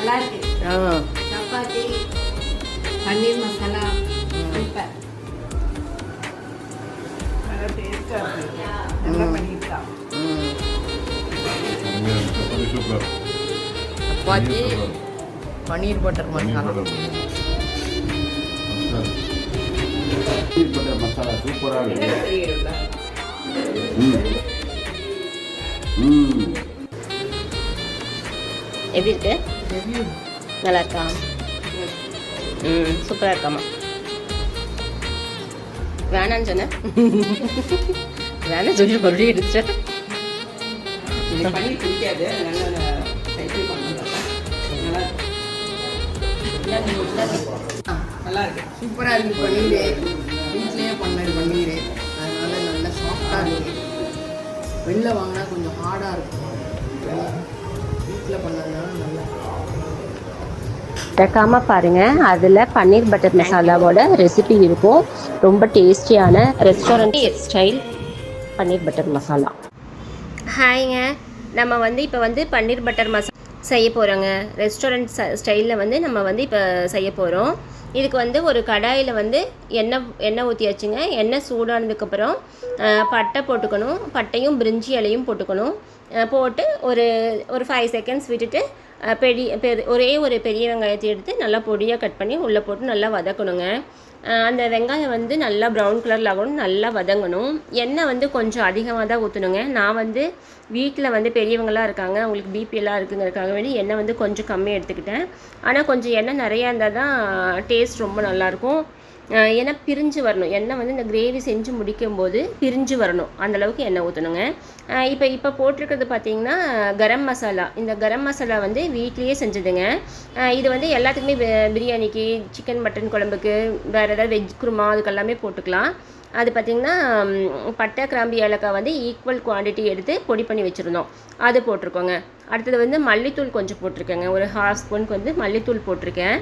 நல்லா இருக்கு. சப்பாத்தி பன்னீர் மசாலா சூப்பர். நல்லா டேஸ்டாக இருக்கு. நல்லா பண்ணியிருக்கான். சப்பாத்தி பன்னீர் பட்டர் மசாலா மசாலா சூப்பராக இருக்கு. எப்படி இருக்கு? நல்லா இருக்கா? சூப்பராக இருக்காமா? வேணான்னு சொன்னேன். வேணாம் சொல்லி மறுபடியும் எடுத்துட்டேன். பன்னீர் பிடிக்காது, நல்லா சைக்கிள் பண்ணலாம். நல்லா இருக்கு. சூப்பராக இருக்குது பன்னீர். வீட்லேயே பண்ணது பன்னீர், அதனால நல்லா சாஃப்டாக இருக்குது. வெளில வாங்கினா கொஞ்சம் ஹார்டாக இருக்கும். வீட்டில் பண்ணதுனால நல்லா மறக்காமல் பாருங்கள். அதில் பன்னீர் பட்டர் மசாலாவோட ரெசிபி இருக்கும். ரொம்ப டேஸ்டியான ரெஸ்டாரண்ட் ஸ்டைல் பன்னீர் பட்டர் மசாலா. ஹாய்ங்க, நம்ம வந்து இப்போ வந்து பன்னீர் பட்டர் மசாலா செய்ய போகிறோங்க. ரெஸ்டாரண்ட் ஸ்டைலில் வந்து நம்ம வந்து இப்போ செய்ய போகிறோம். இதுக்கு வந்து ஒரு கடாயில் வந்து எண்ணெய் ஊற்றியாச்சுங்க. எண்ணெய் சூடானதுக்கப்புறம் பட்டை போட்டுக்கணும். பட்டையும் பிரிஞ்சி இலையும் போட்டுக்கணும். போட்டு ஒரு 5 செகண்ட்ஸ் விட்டுட்டு ஒரே ஒரு பெரிய வெங்காயத்தை எடுத்து நல்லா பொடியாக கட் பண்ணி உள்ளே போட்டு நல்லா வதக்கணுங்க. அந்த வெங்காயம் வந்து நல்லா ப்ரௌன் கலரில் ஆகணும், நல்லா வதங்கணும். எண்ணெய் வந்து கொஞ்சம் அதிகமாக தான் ஊற்றணுங்க. நான் வந்து வீட்டில் வந்து பெரியவங்களாம் இருக்காங்க, அவங்களுக்கு பிபிஎல்லாம் இருக்குங்கிறதுக்காக வேண்டி எண்ணெய் வந்து கொஞ்சம் கம்மியாக எடுத்துக்கிட்டேன். ஆனால் கொஞ்சம் எண்ணெய் நிறையா இருந்தால் தான் டேஸ்ட் ரொம்ப நல்லாயிருக்கும். ஏன்னா பிரிஞ்சு வரணும். எண்ணெய் வந்து இந்த கிரேவி செஞ்சு முடிக்கும்போது பிரிஞ்சு வரணும், அந்தளவுக்கு எண்ணெய் ஊற்றணுங்க. இப்போ போட்டிருக்கிறது பார்த்திங்கன்னா கரம் மசாலா. இந்த கரம் மசாலா வந்து வீட்லேயே செஞ்சதுங்க. இது வந்து எல்லாத்துக்குமே பிரியாணிக்கு, சிக்கன் மட்டன் குழம்புக்கு, வேறு ஏதாவது வெஜ் குருமா அதுக்கெல்லாமே போட்டுக்கலாம். அது பார்த்திங்கன்னா பட்டை கிராம்பு ஏலக்காய் வந்து ஈக்குவல் குவான்டிட்டி எடுத்து பொடி பண்ணி வச்சுருந்தோம், அது போட்டிருக்கோங்க. அடுத்தது வந்து மல்லித்தூள் கொஞ்சம் போட்டிருக்கேங்க. ஒரு 1/2 ஸ்பூனுக்கு வந்து மல்லித்தூள் போட்டிருக்கேன்.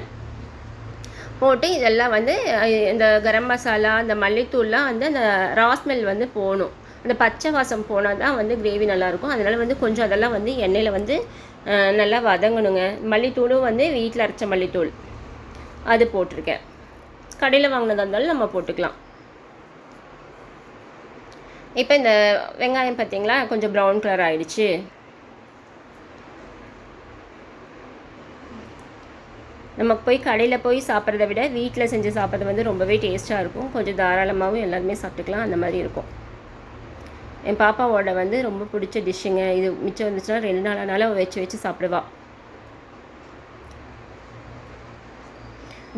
போட்டு இதெல்லாம் வந்து இந்த கரம் மசாலா, இந்த மல்லித்தூள்லாம் வந்து அந்த ராஸ்மெல் வந்து போகணும். அந்த பச்சை வாசம் போனால் தான் வந்து கிரேவி நல்லாயிருக்கும். அதனால் வந்து கொஞ்சம் அதெல்லாம் வந்து எண்ணெயில் வந்து நல்லா வதங்கணுங்க. மல்லித்தூளும் வந்து வீட்டில் அரைச்ச மல்லித்தூள் அது போட்டிருக்கேன். கடையில் வாங்கினதாக இருந்தாலும் நம்ம போட்டுக்கலாம். இப்போ இந்த வெங்காயம் பார்த்திங்களா கொஞ்சம் ப்ரௌன் கலர் ஆகிடுச்சு. நம்ம கடையில் போய் சாப்பிட்றத விட வீட்டில் செஞ்சு சாப்பிட்றது வந்து ரொம்பவே டேஸ்ட்டாக இருக்கும். கொஞ்சம் தாராளமாகவும் எல்லாருமே சாப்பிட்டுக்கலாம், அந்த மாதிரி இருக்கும். என் பாப்பாவோட வந்து ரொம்ப பிடிச்ச டிஷ்ஷுங்க இது. மிச்சம் வந்துச்சுன்னா 2 நாளானாலும் வச்சு சாப்பிடுவா.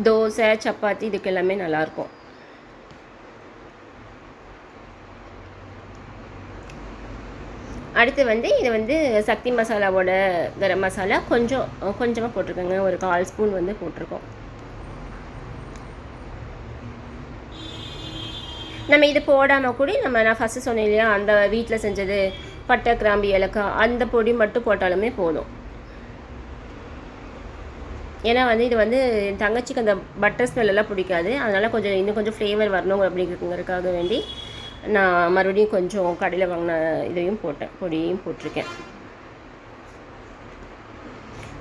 தோசை, சப்பாத்தி இதுக்கு எல்லாமே நல்லாயிருக்கும். அடுத்து வந்து இது வந்து சக்தி மசாலாவோட கரம் மசாலா கொஞ்சமாக போட்டிருக்கோங்க. ஒரு 1/4 ஸ்பூன் வந்து போட்டிருக்கோம். நம்ம இது போடாமல் கூட நான் ஃபஸ்ட்டு சொன்னேன் இல்லையா, அந்த வீட்டில் செஞ்சது பட்டை கிராம்பு ஏலக்காய் அந்த பொடி மட்டும் போட்டாலுமே போதும். ஏன்னா வந்து இது வந்து தங்கச்சிக்கு அந்த பட்டர் ஸ்மெல்லாம் பிடிக்காது. அதனால் இன்னும் கொஞ்சம் ஃப்ளேவர் வரணும் அப்படிங்கிறதுக்காக வேண்டி நான் மறுபடியும் கொஞ்சம் கடையில் வாங்கின இதையும் பொடியையும் போட்டிருக்கேன்.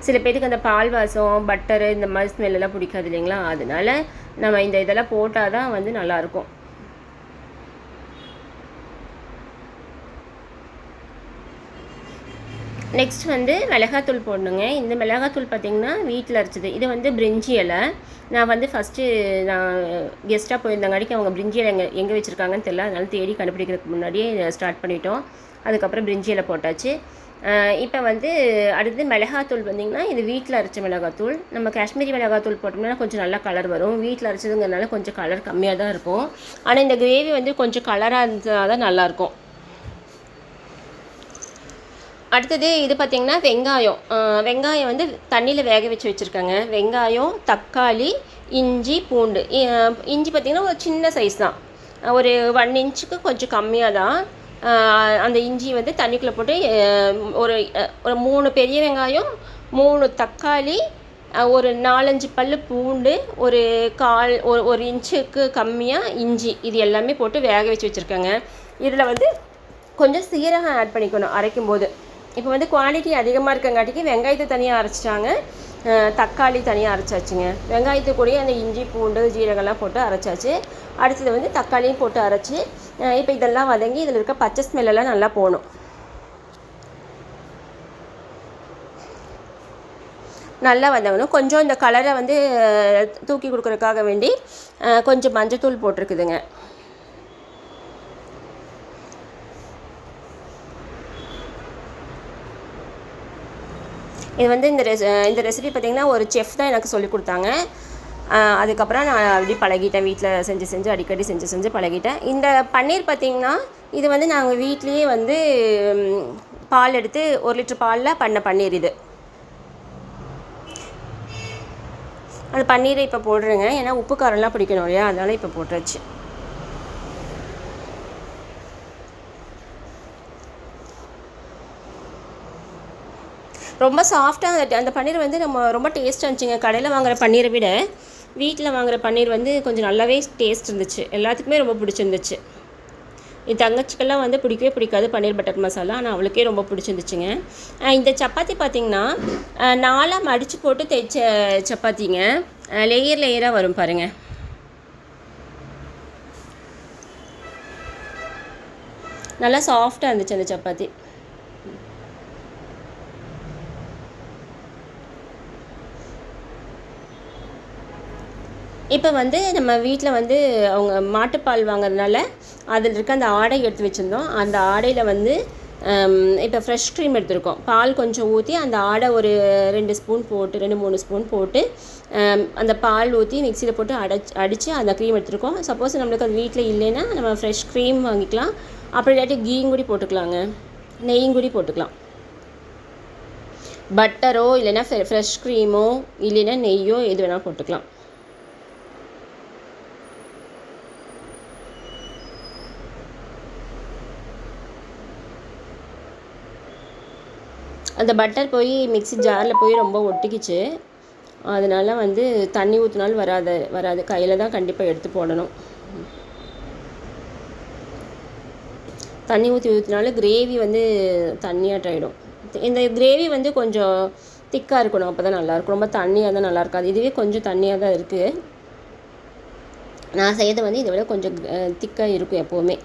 சில பேருக்கு அந்த பால் வாசம், பட்டரு இந்த மாதிரி ஸ்மெல்லாம் பிடிக்காது இல்லைங்களா, அதனால நம்ம இதெல்லாம் போட்டால் தான் வந்து நல்லாயிருக்கும். நெக்ஸ்ட் வந்து மிளகாத்தூள் போடணுங்க. இந்த மிளகாத்தூள் பார்த்திங்கன்னா வீட்டில் அரைச்சது. இது வந்து பிரிஞ்சி இலை. நான் வந்து ஃபஸ்ட்டு நான் கெஸ்ட்டாக போயிருந்தாங்காடிக்கு அவங்க பிரிஞ்சி இலை எங்கே வச்சுருக்காங்கன்னு தெரியல, அதனால தேடி கண்டுபிடிக்கிறதுக்கு முன்னாடியே ஸ்டார்ட் பண்ணிட்டோம். அதுக்கப்புறம் பிரிஞ்சி இலை போட்டாச்சு. இப்போ வந்து அடுத்து மிளகாத்தூள் பார்த்திங்கன்னா இது வீட்டில் அரைச்ச மிளகாத்தூள். நம்ம காஷ்மீரி மிளகாத்தூள் போட்டோம்னா கொஞ்சம் நல்லா கலர் வரும். வீட்டில் அரைச்சதுங்கிறதுனால கொஞ்சம் கலர் கம்மியாக தான் இருக்கும். ஆனால் இந்த கிரேவி வந்து கொஞ்சம் கலராக இருந்தால் தான் நல்லாயிருக்கும். அடுத்தது இது பார்த்திங்கன்னா வெங்காயம் வந்து தண்ணியில் வேக வச்சுருக்கேங்க. வெங்காயம், தக்காளி, இஞ்சி, பூண்டு. இஞ்சி பார்த்திங்கன்னா ஒரு சின்ன சைஸ் தான், ஒரு 1 இன்ச்சுக்கு கொஞ்சம் கம்மியாக தான். அந்த இஞ்சி வந்து தண்ணிக்குள்ளே போட்டு ஒரு 3 பெரிய வெங்காயம், 3 தக்காளி, ஒரு 4-5 பல் பூண்டு, ஒரு 1 இன்ச்சுக்கு கம்மியாக இஞ்சி, இது எல்லாமே போட்டு வேக வச்சுருக்கேங்க. இதில் வந்து கொஞ்சம் சீரகம் ஆட் பண்ணிக்கணும் அரைக்கும் போது. இப்போ வந்து குவான்டிட்டி அதிகமாக இருக்கங்காட்டிக்கு வெங்காயத்தை தனியாக அரைச்சிட்டாங்க. தக்காளி தனியாக அரைச்சாச்சுங்க. வெங்காயத்து கூடயே அந்த இஞ்சி பூண்டு ஜீரகம்லாம் போட்டு அரைச்சாச்சு. அடுத்தது வந்து தக்காளியும் போட்டு அரைச்சி இப்போ இதெல்லாம் வதங்கி இதில் இருக்க பச்சை ஸ்மெல்லாம் நல்லா போகணும். நல்லா வதங்கணும். கொஞ்சம் இந்த கலரை வந்து தூக்கி கொடுக்குறதுக்காக வேண்டி கொஞ்சம் மஞ்சத்தூள் போட்டிருக்குதுங்க. இது வந்து இந்த ரெசிபி பார்த்திங்கன்னா ஒரு செஃப் தான் எனக்கு சொல்லி கொடுத்தாங்க. அதுக்கப்புறம் நான் அப்படி பழகிட்டேன். வீட்டில் செஞ்சு அடிக்கடி செஞ்சு பழகிட்டேன். இந்த பன்னீர் பார்த்திங்கன்னா இது வந்து நாங்கள் வீட்லேயே வந்து பால் எடுத்து 1 லிட்டர் பாலில் பண்ண பன்னீர் இது. அந்த பன்னீரை இப்போ போடுறேங்க. ஏன்னா உப்பு காரம்லாம் பிடிக்கணும் இல்லையா, அதனால் இப்போ போட்டுருச்சு. ரொம்ப சாஃப்டாக அந்த பன்னீர் வந்து நம்ம ரொம்ப டேஸ்ட்டாக இருந்துச்சுங்க. கடையில் வாங்குகிற பன்னீரை விட வீட்டில் வாங்குகிற பன்னீர் வந்து கொஞ்சம் நல்லாவே டேஸ்ட் இருந்துச்சு. எல்லாத்துக்குமே ரொம்ப பிடிச்சிருந்துச்சு. என் தங்கச்சிக்கெல்லாம் வந்து பிடிக்கவே பிடிக்காது பன்னீர் பட்டர் மசாலா, ஆனால் அவளுக்கே ரொம்ப பிடிச்சிருந்துச்சுங்க. இந்த சப்பாத்தி பார்த்திங்கன்னா 4 மடித்து போட்டு தைச்ச சப்பாத்திங்க. லேயராக வரும் பாருங்கள். நல்லா சாஃப்டாக இருந்துச்சு அந்த சப்பாத்தி. இப்போ வந்து நம்ம வீட்டில் வந்து அவங்க மாட்டுப்பால் வாங்குறதுனால அதில் இருக்க அந்த ஆடை எடுத்து வச்சுருந்தோம். அந்த ஆடையில் வந்து இப்போ ஃப்ரெஷ் க்ரீம் எடுத்துருக்கோம். பால் கொஞ்சம் ஊற்றி அந்த ஆடை ஒரு 2 ஸ்பூன் போட்டு 2-3 ஸ்பூன் போட்டு அந்த பால் ஊற்றி மிக்சியில் போட்டு அடித்து அந்த க்ரீம் எடுத்துருக்கோம். சப்போஸ் நம்மளுக்கு அது வீட்டில் இல்லைன்னா நம்ம ஃப்ரெஷ் க்ரீம் வாங்கிக்கலாம். அப்படி இல்லாட்டி கீயும் கூடி போட்டுக்கலாங்க, நெய்யும் கூடி போட்டுக்கலாம். பட்டரோ இல்லைன்னா ஃப்ரெஷ் க்ரீமோ இல்லைன்னா நெய்யோ எது வேணாலும் போட்டுக்கலாம். அந்த பட்டர் போய் மிக்ஸி ஜாரில் போய் ரொம்ப ஒட்டிக்கிச்சு. அதனால் வந்து தண்ணி ஊற்றினாலும் வராது. கையில் தான் கண்டிப்பாக எடுத்து போடணும். தண்ணி ஊற்றினாலும் கிரேவி வந்து தண்ணியாட்டாயிடும். இந்த கிரேவி வந்து கொஞ்சம் திக்காக இருக்கணும், அப்போ தான் நல்லாயிருக்கும். ரொம்ப தண்ணியாக தான் நல்லா இருக்காது. இதுவே கொஞ்சம் தண்ணியாக தான் இருக்குது. நான் செய்யறது வந்து இதை விட கொஞ்சம் திக்காக இருக்கும் எப்போவுமே.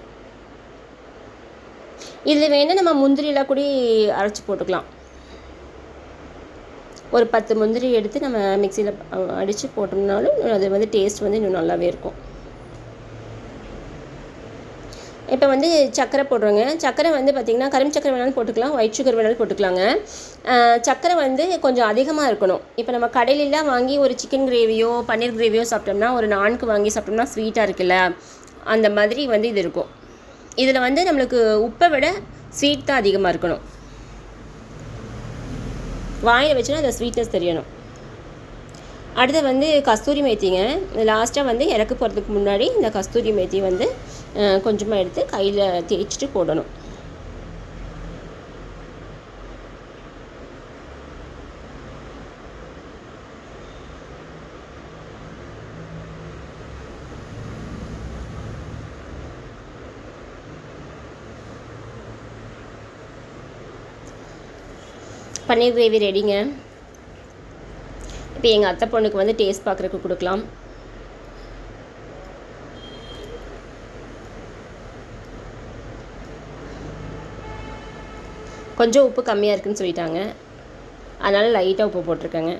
இதில் வேணால் நம்ம முந்திரியெல்லாம் கூட அரைச்சி போட்டுக்கலாம். ஒரு 10 முந்திரி எடுத்து நம்ம மிக்சியில் அடித்து போட்டோம்னாலும் அது வந்து டேஸ்ட் வந்து இன்னும் நல்லாவே இருக்கும். இப்போ வந்து சர்க்கரை போடுறோங்க. சர்க்கரை வந்து பார்த்திங்கன்னா கரும்பு சர்க்கரை வேணாலும் போட்டுக்கலாம், ஒயிட் சுகர் வேணாலும் போட்டுக்கலாங்க. சர்க்கரை வந்து கொஞ்சம் அதிகமாக இருக்கணும். இப்போ நம்ம கடையிலலாம் வாங்கி ஒரு சிக்கன் கிரேவியோ பன்னீர் கிரேவியோ சாப்பிட்டோம்னா ஒரு நான்கு வாங்கி சாப்பிட்டோம்னா ஸ்வீட்டாக இருக்குல்ல, அந்த மாதிரி வந்து இது இருக்கும். இதில் வந்து நம்மளுக்கு உப்பை விட ஸ்வீட் தான் அதிகமாக இருக்கணும். வாயில் வச்சுன்னா அந்த ஸ்வீட்னஸ் தெரியணும். அடுத்து வந்து கஸ்தூரி மேத்திங்க. லாஸ்ட்டாக வந்து இறக்க போகிறதுக்கு முன்னாடி இந்த கஸ்தூரி மேத்தி வந்து கொஞ்சமாக எடுத்து கையில் தேய்ச்சிட்டு போடணும். பன்னீர் கிரேவி ரெடிங்க. இப்போ எங்கள் அத்தை பொண்ணுக்கு வந்து டேஸ்ட் பார்க்குறதுக்கு கொடுக்கலாம். கொஞ்சம் உப்பு கம்மியாக இருக்குதுன்னு சொல்லிட்டாங்க, அதனால் லைட்டாக உப்பு போட்டிருக்கேங்க.